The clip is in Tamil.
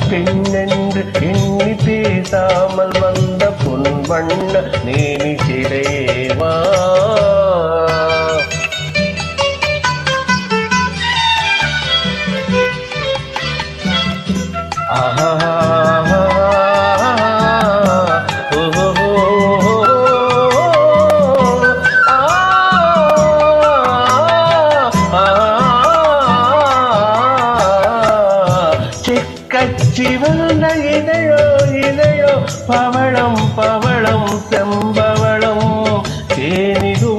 பெண்ணென்று எண்ணி பேசாமல் வந்த பொன் வண்ண நேனி சிறையேவா சிவந்த இதழோ இதழோ பவளம் பவளம் செம்பவளம் தேனிதோ